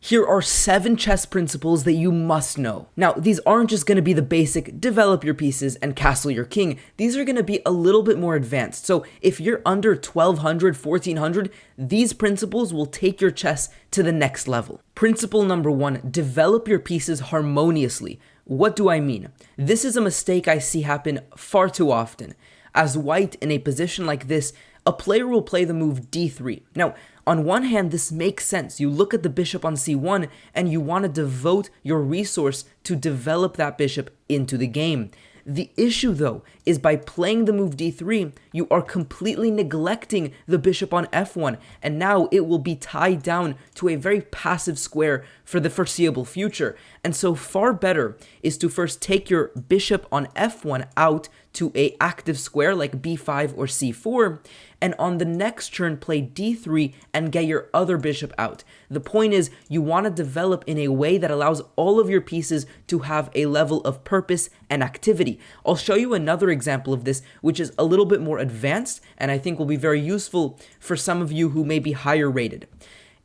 Here are 7 chess principles that you must know. Now, these aren't just going to be the basic develop your pieces and castle your king. These are going to be a little bit more advanced. So if you're under 1200, 1400, these principles will take your chess to the next level. Principle number 1, develop your pieces harmoniously. What do I mean? This is a mistake I see happen far too often. As white in a position like this, a player will play the move d3. Now, on one hand, this makes sense. You look at the bishop on c1 and you want to devote your resource to develop that bishop into the game. The issue, though, is by playing the move d3, you are completely neglecting the bishop on f1, and now it will be tied down to a very passive square for the foreseeable future. And so far better is to first take your bishop on f1 out to a active square like b5 or c4, and on the next turn play d3 and get your other bishop out. The point is, you want to develop in a way that allows all of your pieces to have a level of purpose and activity. I'll show you another example of this, which is a little bit more advanced, and I think will be very useful for some of you who may be higher rated.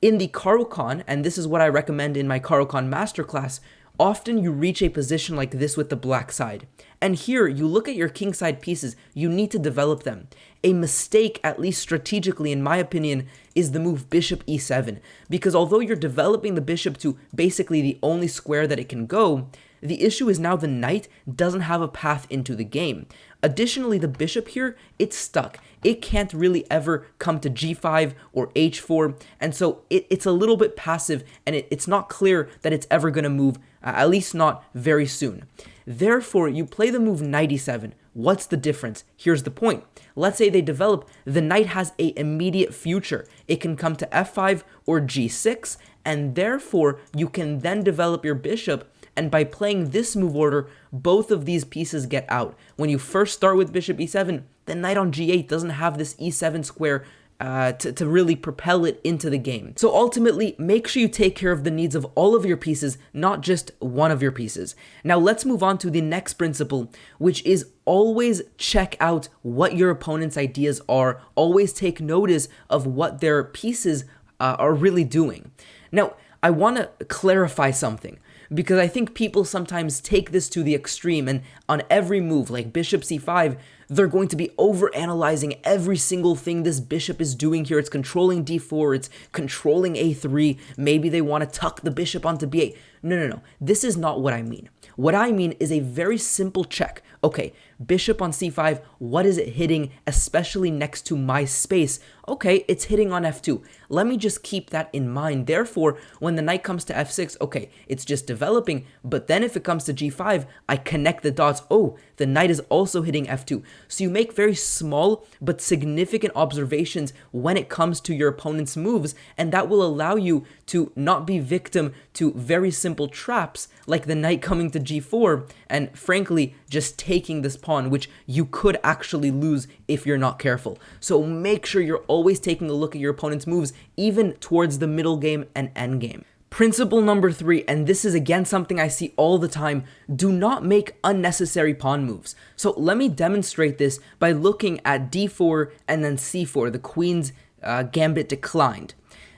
In the Caro-Kann, and this is what I recommend in my Caro-Kann masterclass, often you reach a position like this with the black side. And here, you look at your kingside pieces, you need to develop them. A mistake, at least strategically in my opinion, is the move bishop e7. Because although you're developing the bishop to basically the only square that it can go, the issue is now the knight doesn't have a path into the game. Additionally, the bishop here, it's stuck. It can't really ever come to g5 or h4, and so it's a little bit passive, and it's not clear that it's ever going to move, at least not very soon. Therefore, you play the move knight e7. What's the difference? Here's the point. Let's say they develop, the knight has an immediate future. It can come to f5 or g6, and therefore, you can then develop your bishop, and by playing this move order, both of these pieces get out. When you first start with bishop e7, the knight on g8 doesn't have this e7 square to really propel it into the game. So ultimately, make sure you take care of the needs of all of your pieces, not just one of your pieces. Now let's move on to the next principle, which is always check out what your opponent's ideas are. Always take notice of what their pieces are really doing. Now, I want to clarify something, because I think people sometimes take this to the extreme, and on every move, like bishop c5, they're going to be overanalyzing every single thing this bishop is doing here. It's controlling d4, it's controlling a3, maybe they want to tuck the bishop onto b8. No. This is not what I mean. What I mean is a very simple check. Okay, bishop on c5, what is it hitting, especially next to my space? Okay, it's hitting on f2. Let me just keep that in mind. Therefore, when the knight comes to f6, okay, it's just developing, but then if it comes to g5, I connect the dots. Oh, the knight is also hitting f2. So you make very small but significant observations when it comes to your opponent's moves, and that will allow you to not be victim to very simple traps like the knight coming to g4 and frankly just taking this pawn, which you could actually lose if you're not careful. So make sure you're always taking a look at your opponent's moves, even towards the middle game and end game. Principle number 3, and this is again something I see all the time, do not make unnecessary pawn moves. So let me demonstrate this by looking at d4 and then c4, the queen's gambit declined.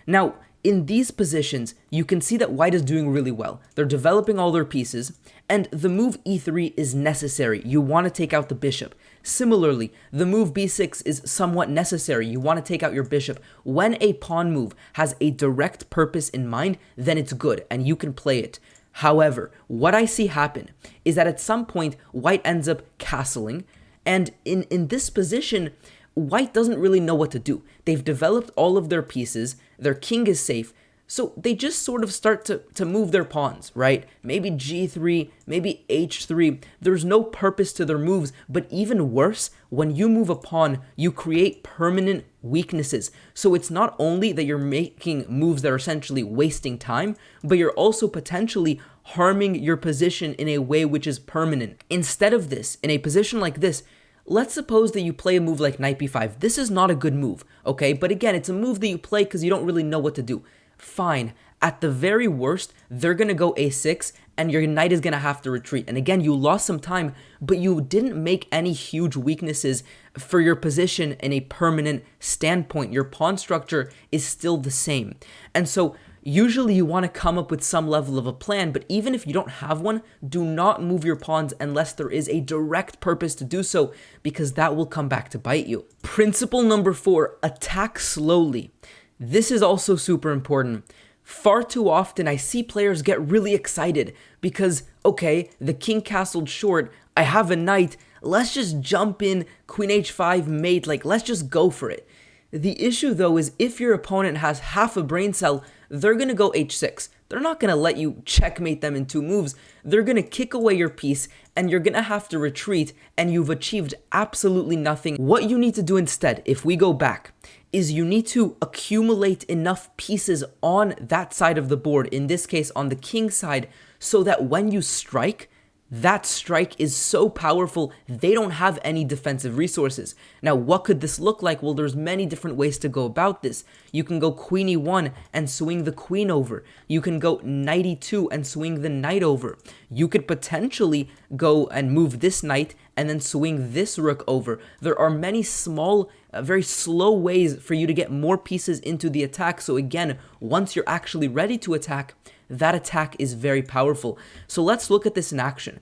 Now, in these positions, you can see that white is doing really well. They're developing all their pieces, and the move e3 is necessary. You want to take out the bishop. Similarly, the move b6 is somewhat necessary. You want to take out your bishop. When a pawn move has a direct purpose in mind, then it's good, and you can play it. However, what I see happen is that at some point, white ends up castling, and in this position, white doesn't really know what to do. They've developed all of their pieces, their king is safe, so they just sort of start to move their pawns, right? Maybe g3, maybe h3. There's no purpose to their moves, but even worse, when you move a pawn, you create permanent weaknesses. So it's not only that you're making moves that are essentially wasting time, but you're also potentially harming your position in a way which is permanent. Instead of this, in a position like this, let's suppose that you play a move like knight b5. This is not a good move, okay? But again, it's a move that you play because you don't really know what to do. Fine. At the very worst, they're going to go a6 and your knight is going to have to retreat. And again, you lost some time, but you didn't make any huge weaknesses for your position in a permanent standpoint. Your pawn structure is still the same. And so Usually you want to come up with some level of a plan, but even if you don't have one, do not move your pawns unless there is a direct purpose to do so, because that will come back to bite you. Principle number 4, attack slowly. This is also super important. Far too often I see players get really excited because, okay, the king castled short, I have a knight, let's just jump in, queen h5 mate, like let's just go for it. The issue though is if your opponent has half a brain cell, they're going to go h6. They're not going to let you checkmate them in 2 moves. They're going to kick away your piece and you're going to have to retreat and you've achieved absolutely nothing. What you need to do instead, if we go back, is you need to accumulate enough pieces on that side of the board, in this case on the king side, so that when you strike, that strike is so powerful, they don't have any defensive resources. Now, what could this look like? Well, there's many different ways to go about this. You can go queen e1 and swing the queen over. You can go knight e2 and swing the knight over. You could potentially go and move this knight and then swing this rook over. There are many small, very slow ways for you to get more pieces into the attack. So again, once you're actually ready to attack, that attack is very powerful. So let's look at this in action.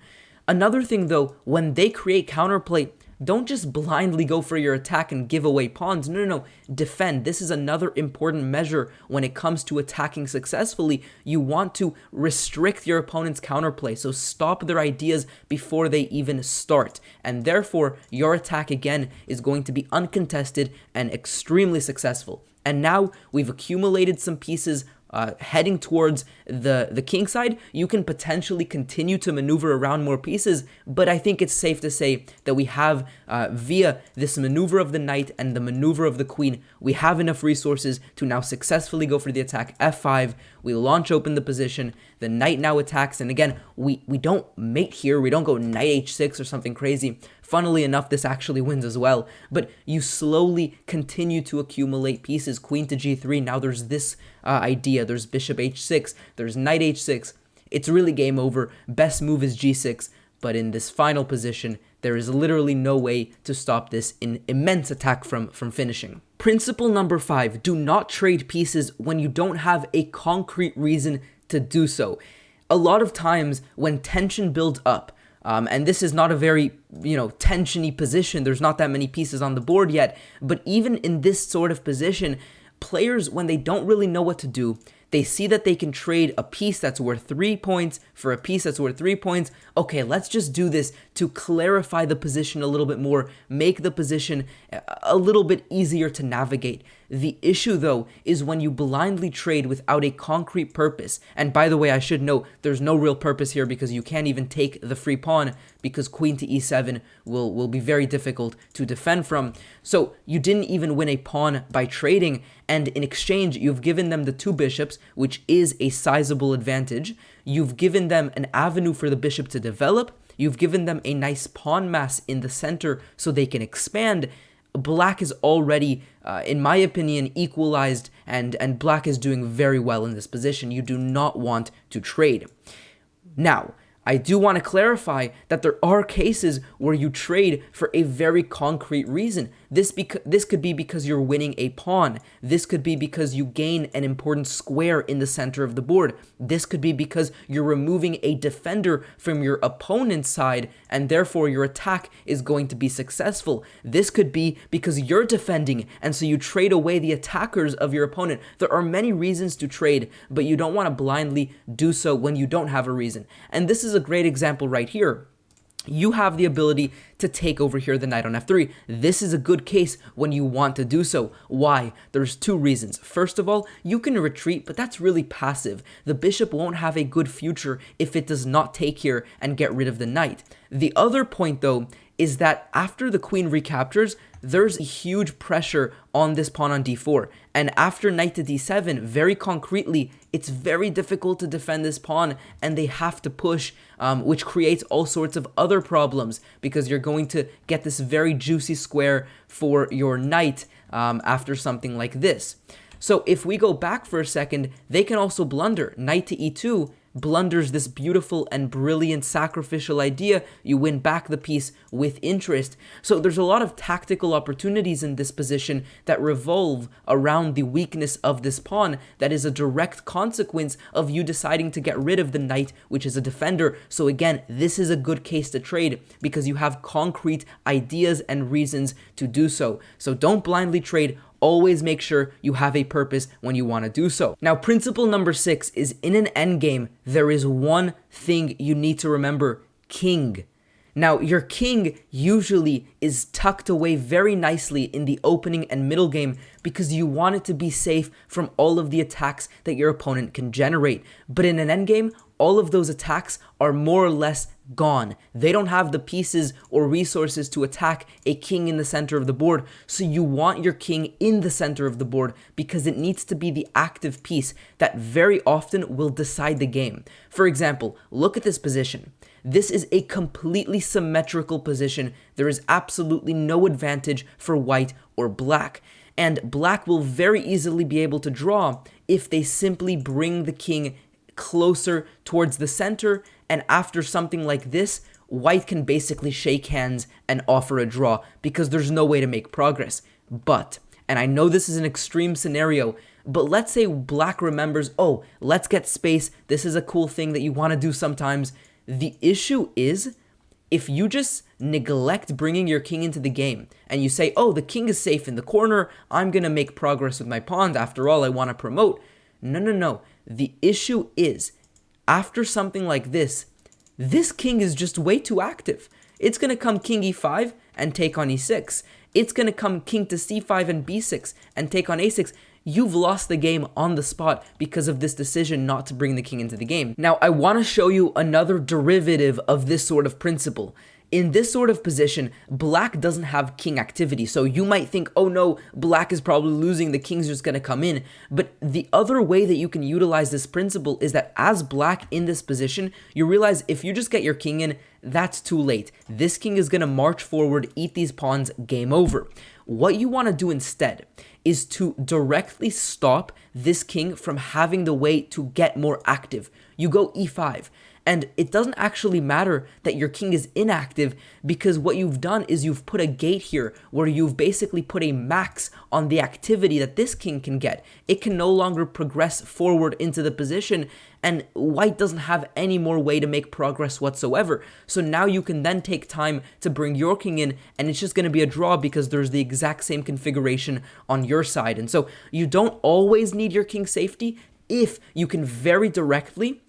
Another thing though, when they create counterplay, don't just blindly go for your attack and give away pawns. No. Defend. This is another important measure when it comes to attacking successfully. You want to restrict your opponent's counterplay. So stop their ideas before they even start. And therefore, your attack again is going to be uncontested and extremely successful. And now we've accumulated some pieces heading towards the king side. You can potentially continue to maneuver around more pieces, but I think it's safe to say that we have, via this maneuver of the knight and the maneuver of the queen, we have enough resources to now successfully go for the attack. f5, we launch open the position, the knight now attacks, and again, we don't mate here, we don't go knight h6 or something crazy. Funnily enough, this actually wins as well, but you slowly continue to accumulate pieces. Queen to g3, now there's this idea, there's bishop h6, there's knight h6. It's really game over. Best move is g6, but in this final position, there is literally no way to stop this immense attack from finishing. Principle number 5, do not trade pieces when you don't have a concrete reason to do so. A lot of times when tension builds up, and this is not a very, tension-y position. There's not that many pieces on the board yet. But even in this sort of position, players, when they don't really know what to do, they see that they can trade a piece that's worth 3 points for a piece that's worth 3 points. Okay, let's just do this to clarify the position a little bit more, make the position a little bit easier to navigate. The issue, though, is when you blindly trade without a concrete purpose. And by the way, I should note, there's no real purpose here because you can't even take the free pawn because queen to e7 will be very difficult to defend from. So you didn't even win a pawn by trading, and in exchange, you've given them the 2 bishops, which is a sizable advantage. You've given them an avenue for the bishop to develop. You've given them a nice pawn mass in the center so they can expand. Black is already, in my opinion, equalized, and black is doing very well in this position. You do not want to trade. Now, I do want to clarify that there are cases where you trade for a very concrete reason. This could be because you're winning a pawn. This could be because you gain an important square in the center of the board. This could be because you're removing a defender from your opponent's side and therefore your attack is going to be successful. This could be because you're defending and so you trade away the attackers of your opponent. There are many reasons to trade, but you don't want to blindly do so when you don't have a reason. And this is a great example right here. You have the ability to take over here the knight on f3. This is a good case when you want to do so. Why? There's 2 reasons. First of all, you can retreat, but that's really passive. The bishop won't have a good future if it does not take here and get rid of the knight. The other point, though, is that after the queen recaptures, there's a huge pressure on this pawn on d4. And after knight to d7, very concretely, it's very difficult to defend this pawn and they have to push, which creates all sorts of other problems because you're going to get this very juicy square for your knight after something like this. So if we go back for a second, they can also blunder. Knight to e2, blunders this beautiful and brilliant sacrificial idea, you win back the piece with interest. So there's a lot of tactical opportunities in this position that revolve around the weakness of this pawn that is a direct consequence of you deciding to get rid of the knight, which is a defender. So again, this is a good case to trade because you have concrete ideas and reasons to do so. So don't blindly trade. Always make sure you have a purpose when you want to do so. Now, principle number 6 is in an endgame, there is one thing you need to remember: king. Now, your king usually is tucked away very nicely in the opening and middle game because you want it to be safe from all of the attacks that your opponent can generate. But in an endgame, all of those attacks are more or less gone. They don't have the pieces or resources to attack a king in the center of the board. So you want your king in the center of the board because it needs to be the active piece that very often will decide the game. For example, look at this position. This is a completely symmetrical position. There is absolutely no advantage for white or black. And black will very easily be able to draw if they simply bring the king closer towards the center, and after something like this, white can basically shake hands and offer a draw because there's no way to make progress. But, and I know this is an extreme scenario, but let's say black remembers, oh, let's get space, this is a cool thing that you want to do sometimes. The issue is, if you just neglect bringing your king into the game and you say, oh, the king is safe in the corner, I'm going to make progress with my pawns, after all, I want to promote. No. The issue is, after something like this king is just way too active. It's going to come king e5 and take on e6. It's going to come king to c5 and b6 and take on a6. You've lost the game on the spot because of this decision not to bring the king into the game. Now, I want to show you another derivative of this sort of principle. In this sort of position, black doesn't have king activity, so you might think, oh no, black is probably losing, the king's just going to come in. But the other way that you can utilize this principle is that as black in this position, you realize if you just get your king in, that's too late. This king is going to march forward, eat these pawns, game over. What you want to do instead is to directly stop this king from having the way to get more active. You go e5. And it doesn't actually matter that your king is inactive because what you've done is you've put a gate here where you've basically put a max on the activity that this king can get. It can no longer progress forward into the position, and white doesn't have any more way to make progress whatsoever. So now you can then take time to bring your king in, and it's just going to be a draw because there's the exact same configuration on your side. And so you don't always need your king safety if you can very directly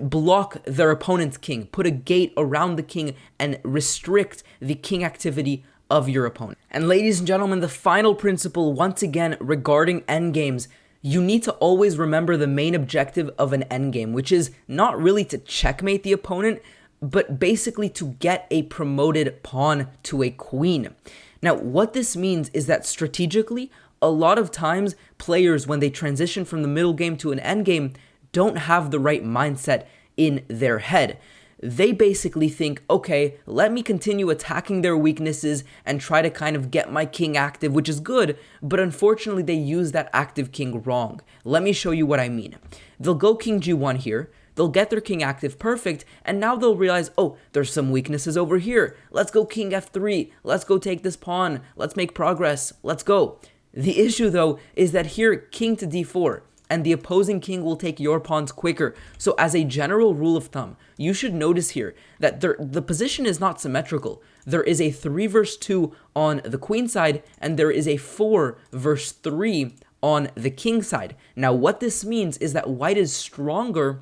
block their opponent's king, put a gate around the king, and restrict the king activity of your opponent. And ladies and gentlemen, the final principle, once again, regarding endgames, you need to always remember the main objective of an endgame, which is not really to checkmate the opponent, but basically to get a promoted pawn to a queen. Now, what this means is that strategically, a lot of times, players, when they transition from the middle game to an endgame, don't have the right mindset in their head. They basically think, okay, let me continue attacking their weaknesses and try to kind of get my king active, which is good, but unfortunately they use that active king wrong. Let me show you what I mean. They'll go king g1 here, they'll get their king active perfect, and now they'll realize, oh, there's some weaknesses over here. Let's go king f3, let's go take this pawn, let's make progress, let's go. The issue though is that here, king to d4, and the opposing king will take your pawns quicker. So as a general rule of thumb, you should notice here that the position is not symmetrical. There is a 3 versus 2 on the queen side, and there is a 4 versus 3 on the king side. Now, what this means is that white is stronger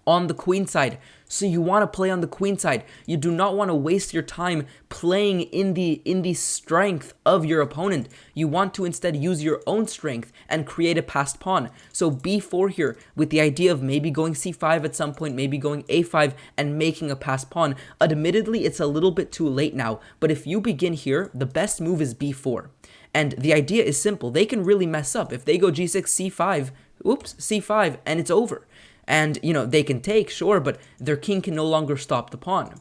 on the queen side. So you want to play on the queen side. You do not want to waste your time playing in the strength of your opponent. You want to instead use your own strength and create a passed pawn. So b4 here, with the idea of maybe going c5 at some point, maybe going a5 and making a passed pawn. Admittedly, it's a little bit too late now, but if you begin here, the best move is b4. And the idea is simple. They can really mess up. If they go g6, c5, oops, c5, and it's over. And, you know, they can take, sure, but their king can no longer stop the pawn.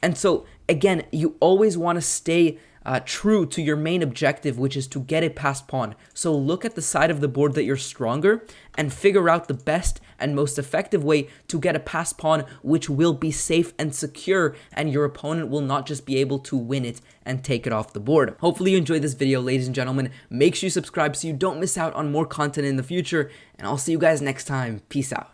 And so, again, you always want to stay true to your main objective, which is to get a passed pawn. So look at the side of the board that you're stronger and figure out the best and most effective way to get a passed pawn which will be safe and secure, and your opponent will not just be able to win it and take it off the board. Hopefully you enjoyed this video, ladies and gentlemen. Make sure you subscribe so you don't miss out on more content in the future, and I'll see you guys next time. Peace out.